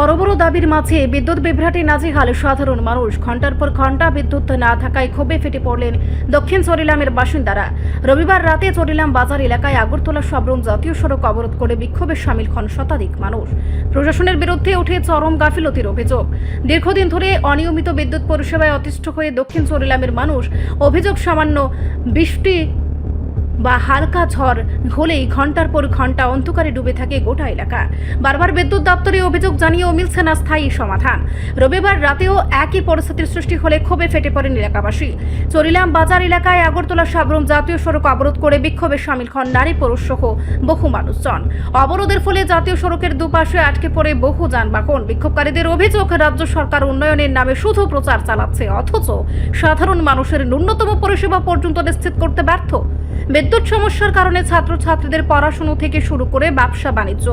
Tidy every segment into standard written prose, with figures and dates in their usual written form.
বড় বড় দাবির মাঝে বিদ্যুৎ বিভ্রাটে নাজেহাল সাধারণ মানুষ। ঘন্টার পর ঘন্টা বিদ্যুৎ না থাকায় ক্ষোভে ফেটে পড়লেন দক্ষিণ চরিলামের বাসিন্দারা। রবিবার রাতে চরিলাম বাজার এলাকায় আগরতলা সাবরুম জাতীয় সড়ক অবরোধ করে বিক্ষোভে সামিল হন শতাধিক মানুষ। প্রশাসনের বিরুদ্ধে ওঠে চরম গাফিলতির অভিযোগ। দীর্ঘদিন ধরে অনিয়মিত বিদ্যুৎ পরিষেবায় অতিষ্ঠ হয়ে দক্ষিণ চরিলামের মানুষ। অভিযোগ, সামান্য বৃষ্টি বা হালকা ঝড় হলেই ঘন্টার পর ঘন্টা অন্ধকারে ডুবে থাকে গোটা এলাকা। বারবার বিদ্যুৎ দপ্তরে অভিযোগ জানিয়েও মিলছে না স্থায়ী সমাধান। রবিবার রাতেও একই পরিস্থিতির সৃষ্টি হলে ক্ষোভে ফেটে পড়েন এলাকাবাসী। চরিলাম বাজার এলাকায় আগরতলা সাবরুম জাতীয় সড়ক অবরোধ করে বিক্ষোভে সামিল হন নারী পুরুষ সহ বহু মানুষজন। অবরোধের ফলে জাতীয় সড়কের দুপাশে আটকে পড়ে বহু যানবাহন। বিক্ষোভকারীদের অভিযোগ, রাজ্য সরকার উন্নয়নের নামে শুধু প্রচার চালাচ্ছে, অথচ সাধারণ মানুষের ন্যূনতম পরিষেবা পর্যন্ত নিশ্চিত করতে ব্যর্থ। বিদ্যুৎ সমস্যার কারণে ছাত্রছাত্রীদের পড়াশোনা থেকে শুরু করে ব্যবসা বাণিজ্য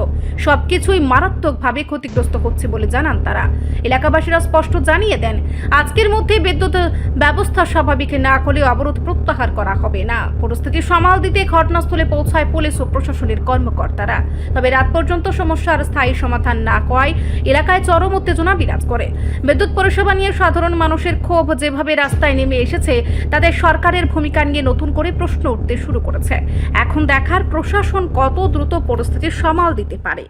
সবকিছুই মারাত্মকভাবে ক্ষতিগ্রস্ত হচ্ছে বলে জানান তারা। এলাকাবাসীরা স্পষ্ট জানিয়ে দেন, আজকের মধ্যে বিদ্যুৎ ব্যবস্থা স্বাভাবিক না হলে অবরোধ প্রত্যাহার করা হবে না। পরিস্থিতি সামাল দিতে ঘটনাস্থলে পৌঁছায় পুলিশ ও প্রশাসনের কর্মকর্তারা। তবে রাত পর্যন্ত সমস্যার স্থায়ী সমাধান না হওয়ায় এলাকায় চরম উত্তেজনা বিরাজ করে। বিদ্যুৎ পরিষেবা নিয়ে সাধারণ মানুষের ক্ষোভ যেভাবে রাস্তায় নেমে এসেছে, তাদের সরকারের ভূমিকা নিয়ে নতুন করে প্রশ্ন উঠতে শুরু করেছে। এখন দেখার প্রশাসন কত দ্রুত পরিস্থিতি সামাল দিতে পারে।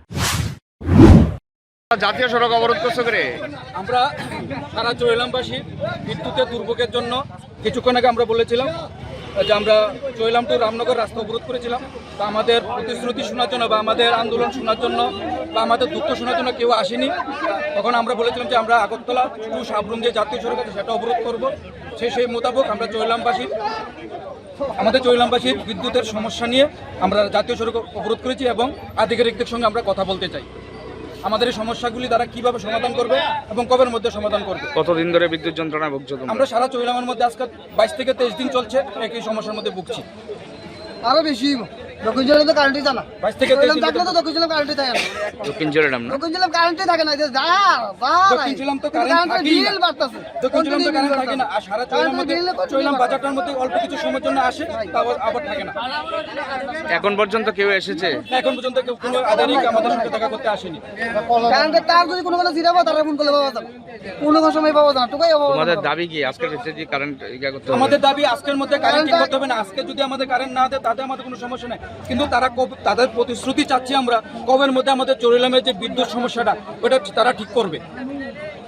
জাতীয় সড়ক অবরোধ করছে করে আমরা সারা চরিলামবাসী বিদ্যুতের দুর্ভোগের জন্য কিছুক্ষণ আগে আমরা বলেছিলাম যে আমরা চরিলাম টু রামনগর রাস্তা অবরোধ করেছিলাম। তা আমাদের প্রতিশ্রুতি শোনার জন্য বা আমাদের আন্দোলন শোনার জন্য বা আমাদের দুঃখ শোনার জন্য কেউ আসেনি। তখন আমরা বলেছিলাম যে আমরা আগরতলা টু সাবরুম যে জাতীয় সড়ক আছে সেটা অবরোধ করব। সেই মোতাবেক আমরা আমাদের চরিলামবাসীর বিদ্যুতের সমস্যা নিয়ে আমরা জাতীয় সড়ক অবরোধ করেছি এবং আধিকারিকদের সঙ্গে আমরা কথা বলতে চাই। আমাদের এই সমস্যাগুলি তারা কিভাবে সমাধান করবে এবং কবের মধ্যে সমাধান করবে। কতদিন ধরে বিদ্যুৎ যন্ত্রণায় ভুগছো তোমরা? আমরা সারা চরিলামের মধ্যে আজকে 22 থেকে 23 দিন চলছে একই সমস্যার মধ্যে ভুগছি। আরো বেশি দক্ষিণ জেলায় তো কারেন্টই জানা 22 থেকে 23 দিন থাকলে তো দক্ষিণ জেলায় কারেন্টই থাকে না। দক্ষিণ জেলার না, দক্ষিণ জেলায় কারেন্টই থাকে না। দক্ষিণ জেলাম তো কারেন্ট থাকেই না। দক্ষিণ জেলাম তো কারেন্ট থাকে না। আর সারা চরিলাম বাজারটার মধ্যে অল্প কিছু সময়ের জন্য আসে, তারপর আবার থাকে না। এখন পর্যন্ত কেউ এসেছে? এখন পর্যন্ত কেউ কোনো আধিকারিক আমাদের সঙ্গে দেখা করতে আসেনি। কারেন্টের তার যদি কোনো জিরাবো তারা ফোন করলে পাওয়া যাবে, কোনো সময় পাওয়া যাবে না। টুকাই তোমাদের দাবি কি আজকের ক্ষেত্রে যে কারেন্ট ইয়া করতে হবে? আমাদের দাবি আজকের মধ্যে কারেন্ট ঠিক করতে হবে না। আজকে যদি আমাদের কারেন্ট না দেয় তাতে আমাদের কোনো সমস্যা নেই, কিন্তু তাদের প্রতিশ্রুতি চাচ্ছি আমরা কবের মধ্যে আমাদের চরিলামের যে বিদ্যুৎ সমস্যাটা ওটা তারা ঠিক করবে।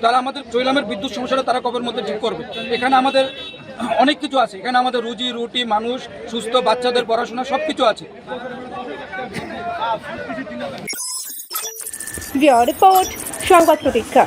তারা আমাদের চরিলামের বিদ্যুৎ সমস্যাটা তারা কবের মধ্যে ঠিক করবে। এখানে আমাদের অনেক কিছু আছে, এখানে আমাদের রুজি রুটি, মানুষ, সুস্থ বাচ্চাদের পড়াশোনা সবকিছু আছে। রিপোর্ট সংবাদ প্রতীক্ষা।